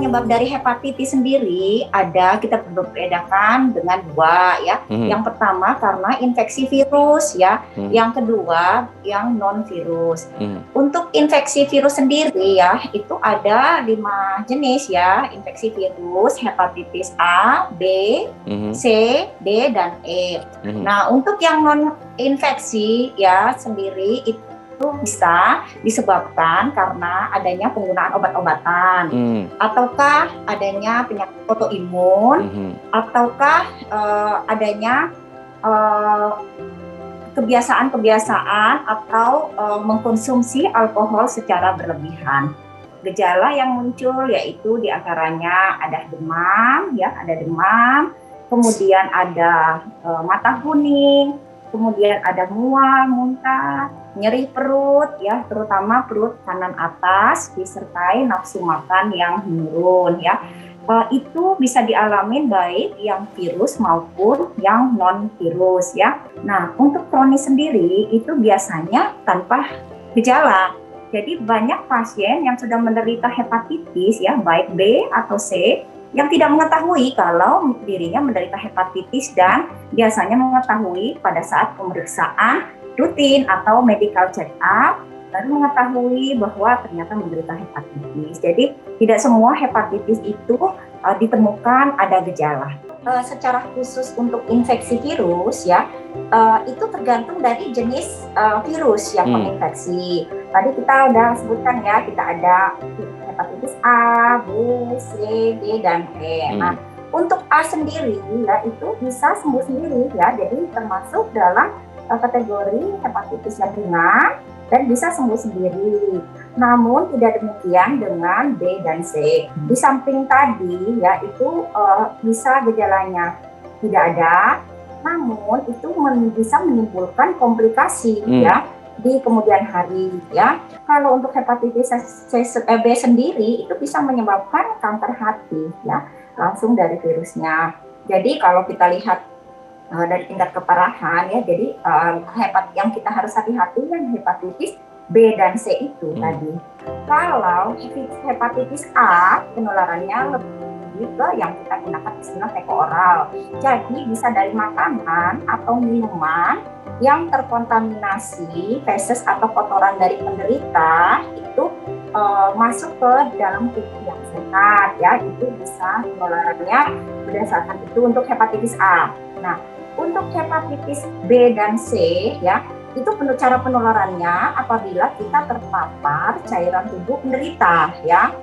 penyebab dari hepatitis sendiri kita bedakan dengan dua ya. Yang pertama karena infeksi virus ya. Yang kedua yang non virus. Untuk infeksi virus sendiri ya itu ada 5 jenis ya, infeksi virus hepatitis A, B, C, D dan E. Nah untuk yang non infeksi ya sendiri itu bisa disebabkan karena adanya penggunaan obat-obatan, ataukah adanya penyakit autoimun, ataukah adanya kebiasaan-kebiasaan atau mengkonsumsi alkohol secara berlebihan. Gejala yang muncul yaitu diantaranya ada demam, kemudian ada mata kuning, kemudian ada mual, muntah, nyeri perut ya, terutama perut kanan atas disertai nafsu makan yang menurun ya. Itu bisa dialami baik yang virus maupun yang non virus ya. Nah, untuk kronis sendiri itu biasanya tanpa gejala. Jadi banyak pasien yang sudah menderita hepatitis ya, baik B atau C yang tidak mengetahui kalau dirinya menderita hepatitis dan biasanya mengetahui pada saat pemeriksaan rutin atau medical check up baru mengetahui bahwa ternyata menderita hepatitis. Jadi tidak semua hepatitis itu ditemukan ada gejala. Secara khusus untuk infeksi virus ya itu tergantung dari jenis virus yang menginfeksi. Tadi kita udah sebutkan ya, kita ada hepatitis A, B, C, D dan E. Nah, untuk A sendiri ya itu bisa sembuh sendiri ya. Jadi termasuk dalam kategori hepatitis yang ringan dan bisa sembuh sendiri. Namun tidak demikian dengan B dan C. Di samping tadi ya itu bisa gejalanya tidak ada, namun itu bisa menimbulkan komplikasi ya di kemudian hari ya. Kalau untuk hepatitis B sendiri itu bisa menyebabkan kanker hati ya, langsung dari virusnya. Jadi kalau kita lihat dari tingkat keparahan ya, jadi yang kita harus hati-hati yang hepatitis B dan C itu tadi. Kalau hepatitis A penularannya lebih ke yang kita gunakan istilah teko oral. Jadi bisa dari makanan atau minuman yang terkontaminasi feses atau kotoran dari penderita itu masuk ke dalam tubuh yang sehat ya, itu bisa penularannya berdasarkan itu untuk hepatitis A. Nah, untuk hepatitis B dan C ya, itu cara penularannya apabila kita terpapar cairan tubuh penderita ya,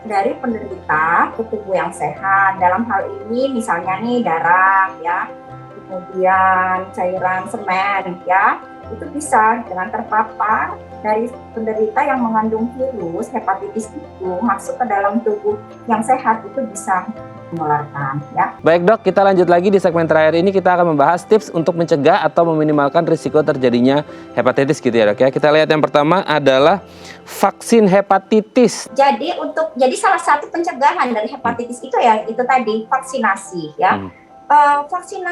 dari penderita ke tubuh yang sehat. Dalam hal ini misalnya nih darah ya, kemudian cairan semen ya, itu bisa dengan terpapar dari penderita yang mengandung virus hepatitis itu masuk ke dalam tubuh yang sehat, itu bisa menularkan ya. Baik dok, kita lanjut lagi di segmen terakhir ini, kita akan membahas tips untuk mencegah atau meminimalkan risiko terjadinya hepatitis gitu ya dok ya. Kita lihat yang pertama adalah vaksin hepatitis. Jadi salah satu pencegahan dari hepatitis itu ya itu tadi vaksinasi ya. Vaksin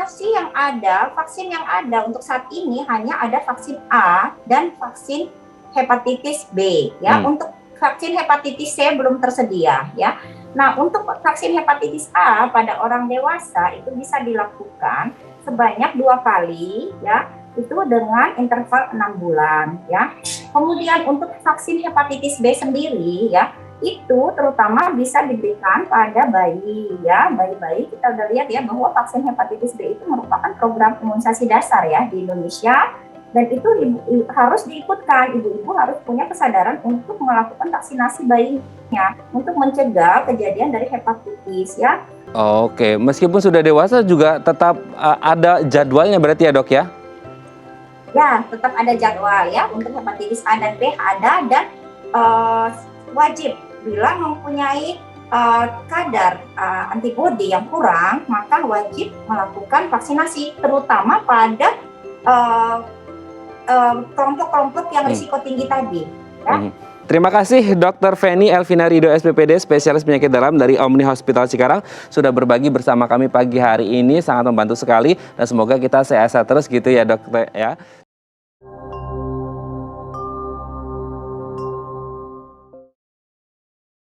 yang ada untuk saat ini hanya ada vaksin A dan vaksin hepatitis B ya. Untuk vaksin hepatitis C belum tersedia ya. Nah, untuk vaksin hepatitis A pada orang dewasa itu bisa dilakukan sebanyak 2 kali ya, itu dengan interval 6 bulan ya. Kemudian untuk vaksin hepatitis B sendiri ya, itu terutama bisa diberikan pada bayi ya. Bayi-bayi kita udah lihat ya bahwa vaksin hepatitis B itu merupakan program imunisasi dasar ya di Indonesia. Dan itu harus diikutkan, ibu-ibu harus punya kesadaran untuk melakukan vaksinasi bayinya untuk mencegah kejadian dari hepatitis ya. Oke, meskipun sudah dewasa juga tetap ada jadwalnya berarti ya dok ya? Ya, tetap ada jadwal ya, untuk hepatitis A dan B ada, dan wajib bila mempunyai kadar antibodi yang kurang, maka wajib melakukan vaksinasi, terutama pada kelompok-kelompok yang risiko tinggi tadi. Ya. Terima kasih Dr. Feni Elvina Rido SPPD, spesialis penyakit dalam dari Omni Hospital Cikarang, sudah berbagi bersama kami pagi hari ini, sangat membantu sekali dan semoga kita sehat terus gitu ya dokter ya.